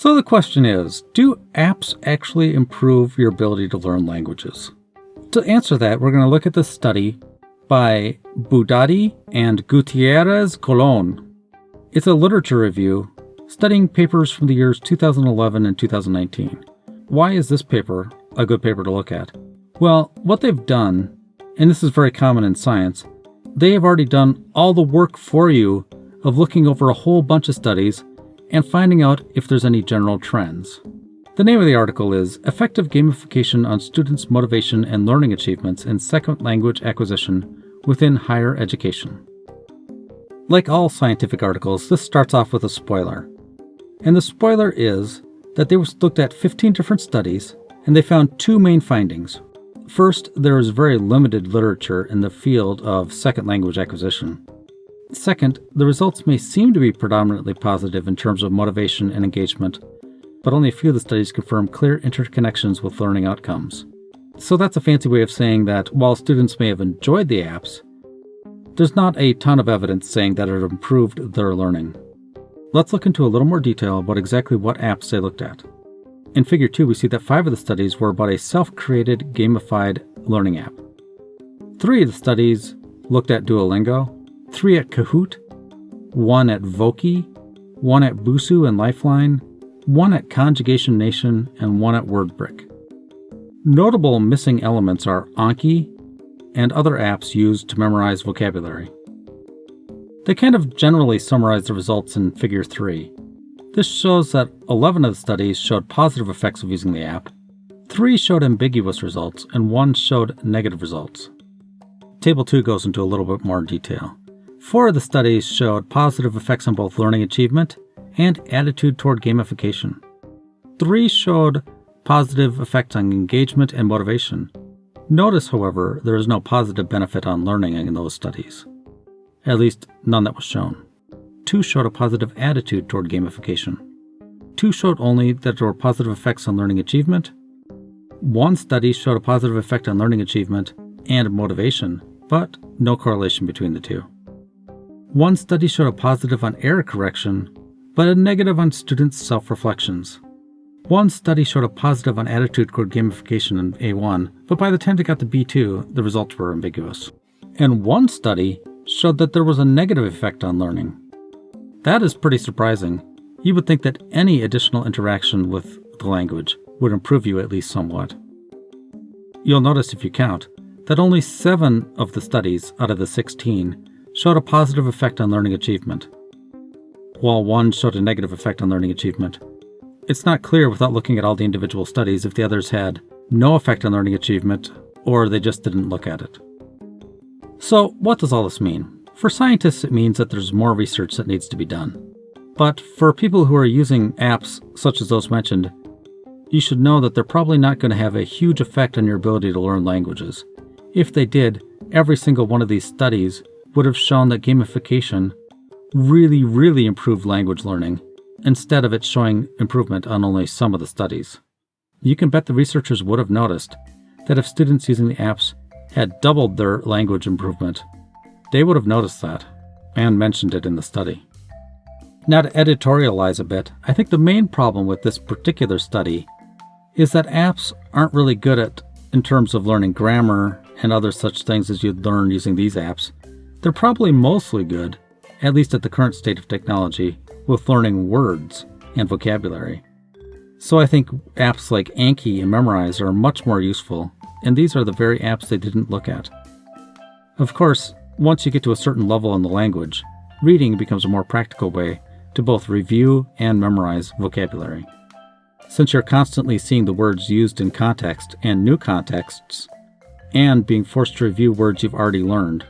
So the question is, do apps actually improve your ability to learn languages? To answer that, we're going to look at this study by Budadi and Gutierrez Colon. It's a literature review studying papers from the years 2011 and 2019. Why is this paper a good paper to look at? Well, what they've done, and this is very common in science, they have already done all the work for you of looking over a whole bunch of studies and finding out if there's any general trends. The name of the article is Effective Gamification on Students' Motivation and Learning Achievements in Second Language Acquisition Within Higher Education. Like all scientific articles, this starts off with a spoiler. And the spoiler is that they looked at 15 different studies and they found two main findings. First, there is very limited literature in the field of second language acquisition. Second, the results may seem to be predominantly positive in terms of motivation and engagement, but only a few of the studies confirm clear interconnections with learning outcomes. So that's a fancy way of saying that while students may have enjoyed the apps, there's not a ton of evidence saying that it improved their learning. Let's look into a little more detail about exactly what apps they looked at. In Figure 2, we see that 5 of the studies were about a self-created, gamified learning app. 3 of the studies looked at DuoLingo, 3 at Kahoot, 1 at Voki, 1 at Busuu and Lifeline, 1 at Conjugation Nation, and 1 at WordBrick. Notable missing elements are Anki and other apps used to memorize vocabulary. They kind of generally summarize the results in Figure 3. This shows that 11 of the studies showed positive effects of using the app, 3 showed ambiguous results, and 1 showed negative results. Table 2 goes into a little bit more detail. 4 of the studies showed positive effects on both learning achievement and attitude toward gamification. 3 showed positive effects on engagement and motivation. Notice, however, there is no positive benefit on learning in those studies. At least, none that was shown. 2 showed a positive attitude toward gamification. 2 showed only that there were positive effects on learning achievement. 1 study showed a positive effect on learning achievement and motivation, but no correlation between the two. 1 study showed a positive on error correction, but a negative on students' self-reflections. 1 study showed a positive on attitude toward gamification in A1, but by the time they got to B2, the results were ambiguous. And 1 study showed that there was a negative effect on learning. That is pretty surprising. You would think that any additional interaction with the language would improve you at least somewhat. You'll notice if you count that only 7 of the studies out of the 16 showed a positive effect on learning achievement, while 1 showed a negative effect on learning achievement. It's not clear without looking at all the individual studies if the others had no effect on learning achievement or they just didn't look at it. So what does all this mean? For scientists, it means that there's more research that needs to be done. But for people who are using apps such as those mentioned, you should know that they're probably not going to have a huge effect on your ability to learn languages. If they did, every single one of these studies would have shown that gamification really improved language learning, instead of it showing improvement on only some of the studies. You can bet the researchers would have noticed that if students using the apps had doubled their language improvement, they would have noticed that and mentioned it in the study. Now, to editorialize a bit, I think the main problem with this particular study is that apps aren't really good at in terms of learning grammar and other such things as you'd learn using these apps. They're probably mostly good, at least at the current state of technology, with learning words and vocabulary. So I think apps like Anki and Memrise are much more useful, and these are the very apps they didn't look at. Of course, once you get to a certain level in the language, reading becomes a more practical way to both review and memorize vocabulary. Since you're constantly seeing the words used in context and new contexts, and being forced to review words you've already learned,